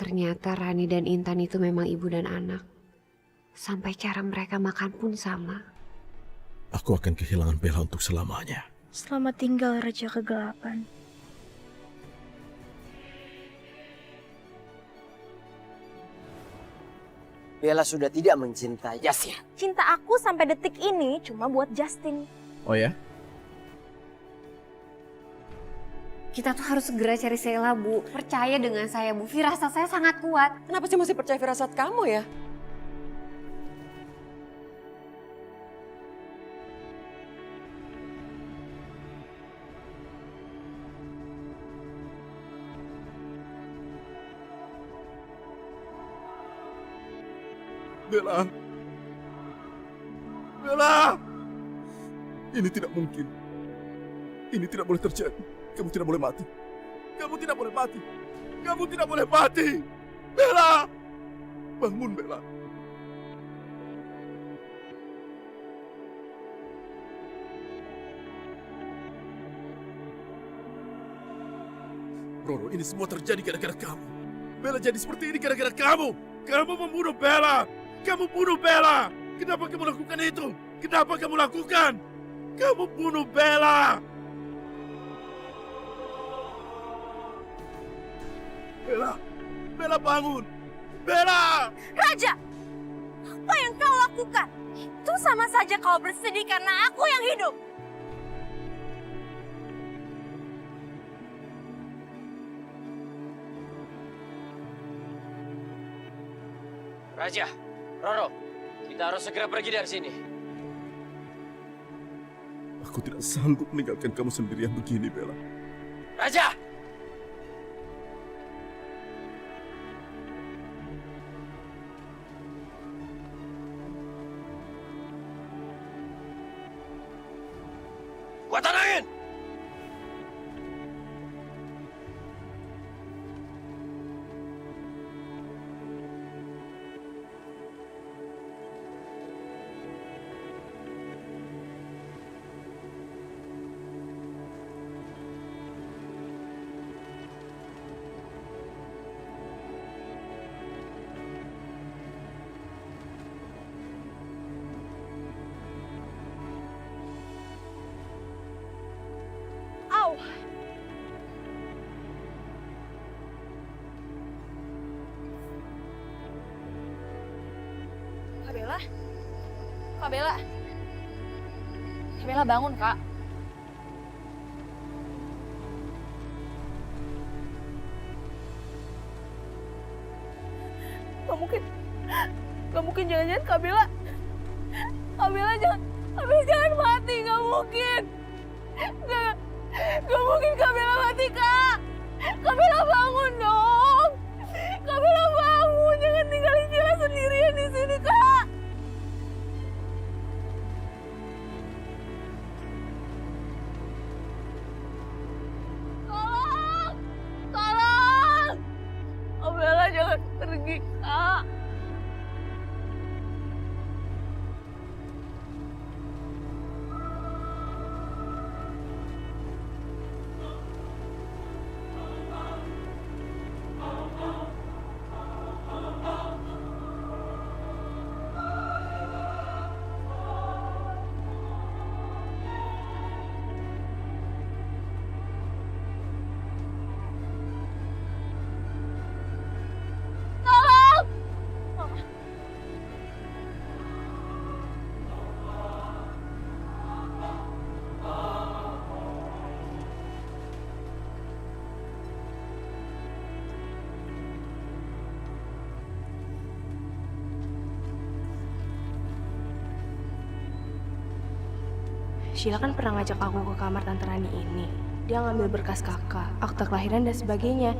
Ternyata Rani dan Intan itu memang ibu dan anak. Sampai cara mereka makan pun sama. Aku akan kehilangan Bella untuk selamanya. Selamat tinggal Raja Kegelapan. Bella sudah tidak mencintai Yasir. Cinta aku sampai detik ini cuma buat Justin. Oh ya? Kita tuh harus segera cari Sheila, Bu. Percaya dengan saya, Bu. Firasat saya sangat kuat. Kenapa sih masih percaya firasat kamu ya? Bella! Bella! Ini tidak mungkin. Ini tidak boleh terjadi. Kamu tidak boleh mati. Kamu tidak boleh mati. Kamu tidak boleh mati. Bella! Bangun, Bella. Roro, ini semua terjadi gara-gara kamu. Bella jadi seperti ini gara-gara kamu. Kamu membunuh Bella. Kamu bunuh Bella. Kenapa kamu lakukan itu? Kenapa kamu lakukan? Kamu bunuh Bella. Bella. Bella bangun. Bella. Raja, apa yang kau lakukan? Itu sama saja kau bersedih karena aku yang hidup. Raja, Roro, kita harus segera pergi dari sini. Aku tidak sanggup meninggalkan kamu sendirian begini, Bella. Raja! Kuatan angin! Au. Kak Bella? Kak Bella? Kak Bella bangun, Kak. Gak mungkin jangan-jangan Kak Bella. Kak Bella jangan mati, gak mungkin. Gak mungkin Kak Bella mati, Kak. Kak Bella bangun dong. Kak Bella bangun, jangan tinggalin Sheila sendirian di sini, Kak. Tolong, tolong. Kak Bella jangan pergi, Kak. Sheila kan pernah ngajak aku ke kamar Tante Rani ini. Dia ngambil berkas kakak, akta kelahiran dan sebagainya.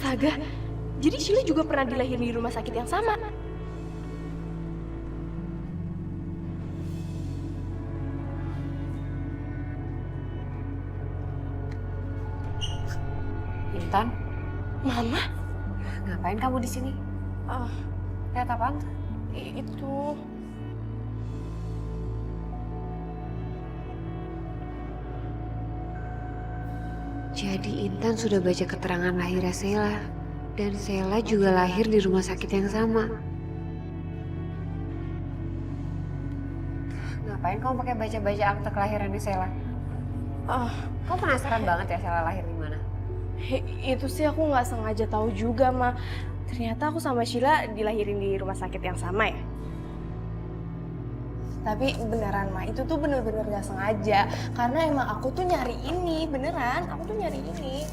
Astaga, jadi Sheila juga pernah dilahirin di rumah sakit yang sama. Intan, Mama? ngapain kamu di sini? Ah, Lihat apaan? itu... Jadi Intan sudah baca keterangan lahirnya Sheila. Dan Sheila juga lahir di rumah sakit yang sama. Ngapain kamu pakai baca-baca akte kelahirannya Sheila? Ah, Kamu penasaran banget ya Sheila lahir di mana? itu sih aku nggak sengaja tahu juga, Ma. Ternyata aku sama Sheila dilahirin di rumah sakit yang sama ya. Tapi beneran, Ma, itu tuh bener-bener gak sengaja. Karena emang aku tuh nyari ini, beneran. Aku tuh nyari ini.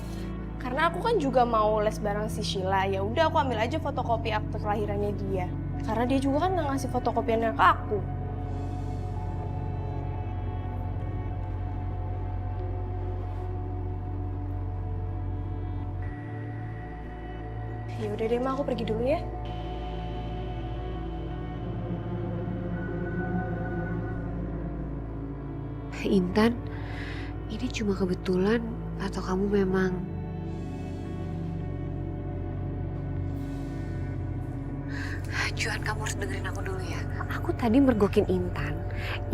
Karena aku kan juga mau les bareng si Sheila. Ya udah aku ambil aja fotokopi akte kelahirannya dia. Karena dia juga kan nggak ngasih fotokopiannya ke aku. Ya udah deh, Ma, aku pergi dulu ya. Intan, ini cuma kebetulan atau kamu memang... Juan, kamu harus dengerin aku dulu ya. Aku tadi mergokin Intan.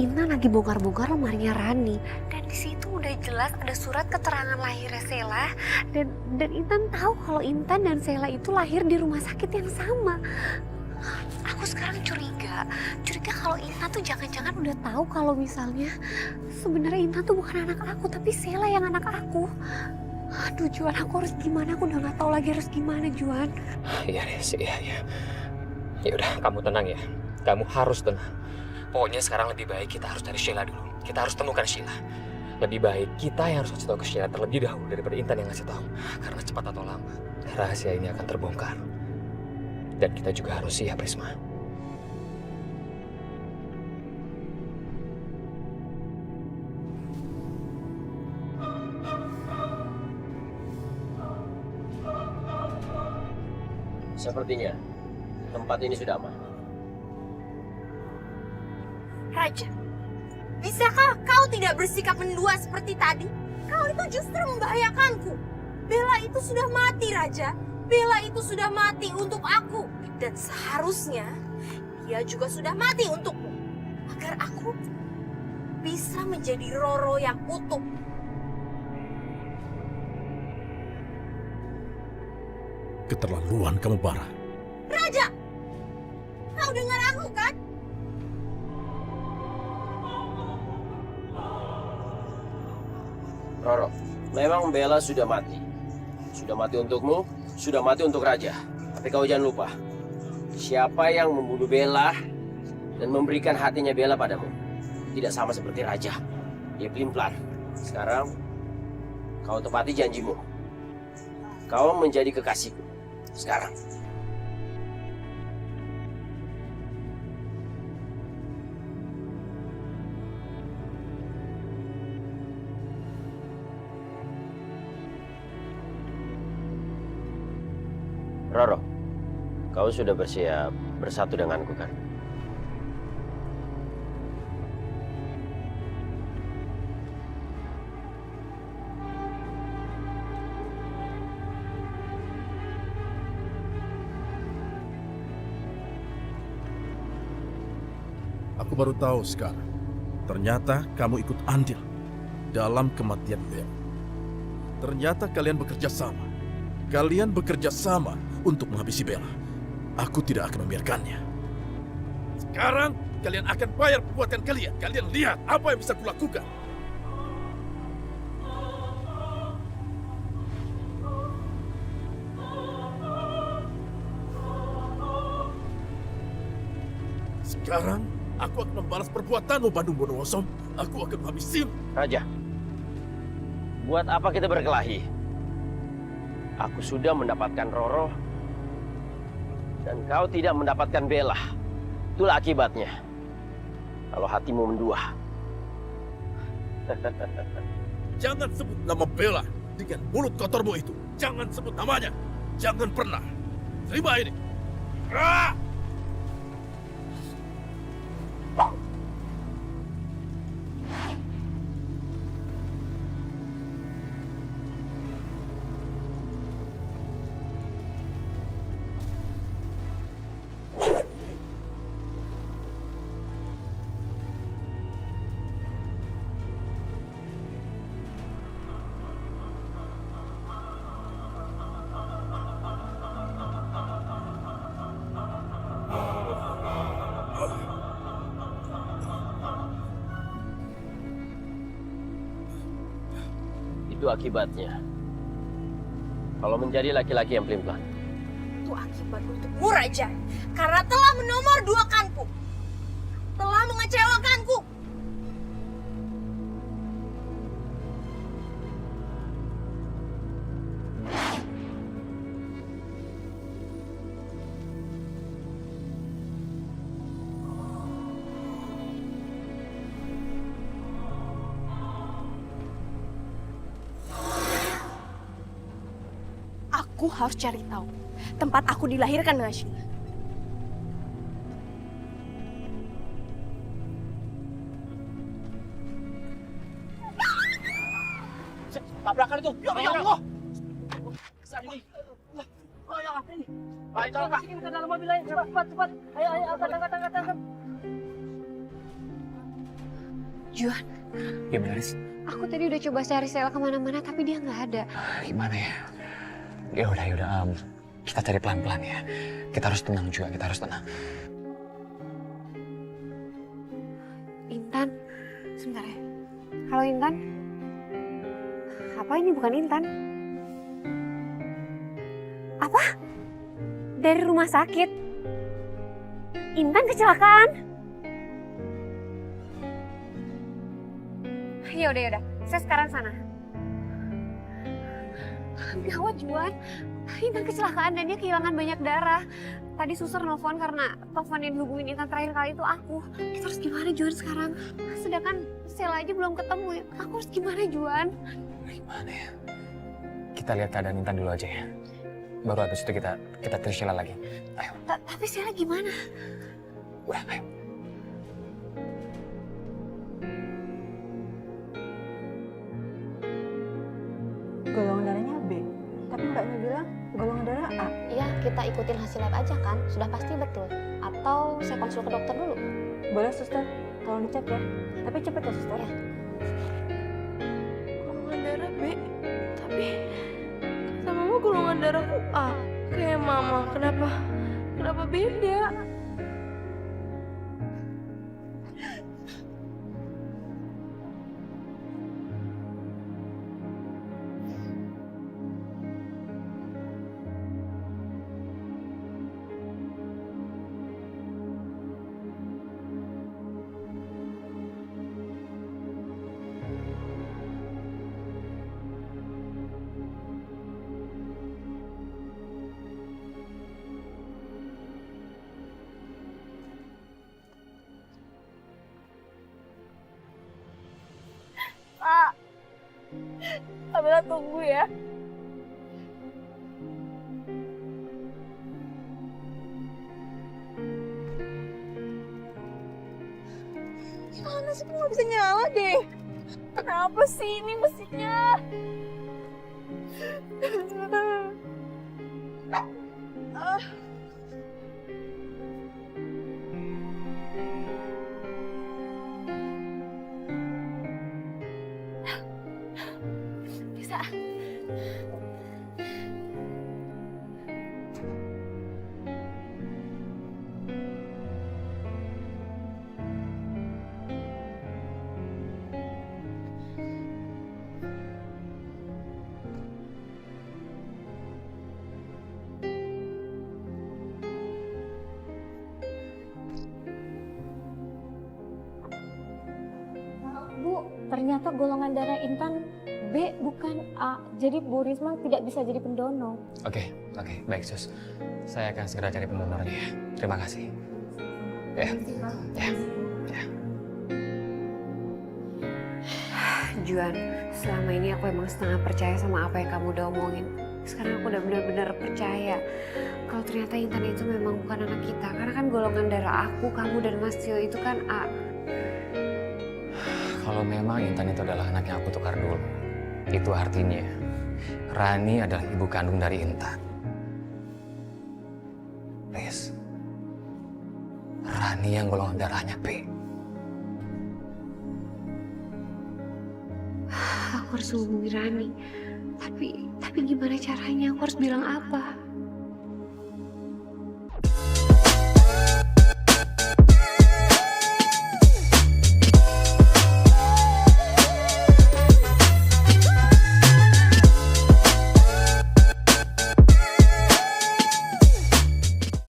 Intan lagi bongkar-bongkar lemarinya Rani. Dan di situ udah jelas ada surat keterangan lahirnya Sheila. Dan Intan tahu kalau Intan dan Sheila itu lahir di rumah sakit yang sama. Aku sekarang curiga kalau Intan tuh jangan-jangan udah tahu kalau misalnya sebenarnya Intan tuh bukan anak aku, tapi Sheila yang anak aku. Aduh Juan, aku harus gimana? Aku udah nggak tahu lagi harus gimana, Juan. Iya, Res, iya. Ya udah, kamu tenang ya. Kamu harus tenang. Pokoknya sekarang lebih baik kita harus cari Sheila dulu. Kita harus temukan Sheila. Lebih baik kita yang harus kasih tahu ke Sheila terlebih dahulu daripada Intan yang ngasih tahu. Karena cepat atau lambat, rahasia ini akan terbongkar. Dan kita juga harus siap, Risma. Sepertinya tempat ini sudah aman. Raja, bisakah kau tidak bersikap mendua seperti tadi? Kau itu justru membahayakanku. Bella itu sudah mati, Raja. Bella itu sudah mati untuk aku. Dan seharusnya dia juga sudah mati untukmu. Agar aku bisa menjadi Roro yang utuh. Keterlaluan kamu, Bara. Raja, kau dengar aku kan? Roro, memang Bella sudah mati. Sudah mati untukmu, sudah mati untuk Raja. Tapi kau jangan lupa, siapa yang membunuh Bella dan memberikan hatinya Bella padamu tidak sama seperti Raja. Dia pelin-pelan. Sekarang, kau tepati janjimu. Kau menjadi kekasihku. Sekarang. Roro, kau sudah bersiap bersatu denganku kan? Aku baru tahu sekarang. Ternyata kamu ikut andil dalam kematian Bella. Ternyata kalian bekerja sama. Kalian bekerja sama untuk menghabisi Bella. Aku tidak akan membiarkannya. Sekarang kalian akan bayar perbuatan kalian. Kalian lihat apa yang bisa kulakukan. Sekarang aku akan membalas perbuatanmu, Bandung Bondowoso. Aku akan menghabisimu. Raja, buat apa kita berkelahi? Aku sudah mendapatkan Roro, dan kau tidak mendapatkan Bella. Itulah akibatnya. Kalau hatimu mendua. Jangan sebut nama Bella dengan mulut kotormu itu. Jangan sebut namanya. Jangan pernah. Terima ini. Ah! Itu akibatnya. Kalau menjadi laki-laki yang pelin-pelan. Itu akibat untukmu, Raja. Karena telah menomorduakanku. Telah mengecewakanku. Aku harus cari tahu tempat aku dilahirkan dengan Sheila. Tabrakan itu. Ya Allah. Ayo, tolong, Kak. Kita dalam mobil lain. Cepat. Ayo, angkat. Juan, Gimana sih? aku tadi udah coba cari Sela kemana-mana tapi dia nggak ada. Gimana ya? Ya udah. Kita cari pelan-pelan ya. Kita harus tenang juga, kita harus tenang. Intan, sebentar ya. Halo Intan. Apa ini bukan Intan? Apa? Dari rumah sakit? Intan kecelakaan? Yaudah. Saya sekarang sana. Gawat Juan. Intan kecelakaan dan dia kehilangan banyak darah. Tadi suster nelfon karena telepon yang hubungin Intan terakhir kali itu aku. Kita harus gimana Juan sekarang? Sedangkan Sela aja belum ketemu. Aku harus gimana Juan? Gimana ya? Kita lihat keadaan Intan dulu aja ya. Baru habis itu kita cari Sheila lagi. Ayo. Tapi Sela gimana? Udah, ayo. Golongan darahnya B, tapi mbaknya bilang golongan darah A. Iya, kita ikutin hasil lab aja kan, sudah pasti betul. Atau saya konsul ke dokter dulu. Boleh suster, tolong dicek ya. Tapi cepet ya suster. Ya. Golongan darah B. Tapi kata mama golongan darahku A. Kayak mama, kenapa beda? Abela tunggu ya. Gimana sih, nggak bisa nyala deh. Kenapa sih ini mesinnya? Bisa. Bu, ternyata golongan darah Intan B bukan A. Jadi Bu Risma tidak bisa jadi pendonor. Oke, baik Sus. Saya akan segera cari pendonornya ya. Terima kasih. Ya. Juan, selama ini aku emang setengah percaya sama apa yang kamu udah omongin. Sekarang aku udah benar-benar percaya kalau ternyata Intan itu memang bukan anak kita. Karena kan golongan darah aku, kamu, dan Mas Tio itu kan A. Kalau memang Intan itu adalah anak yang aku tukar dulu, itu artinya Rani adalah ibu kandung dari Intan. Riz, Rani yang golongan darahnya B. Aku harus hubungi Rani. Tapi gimana caranya? Aku harus bilang apa?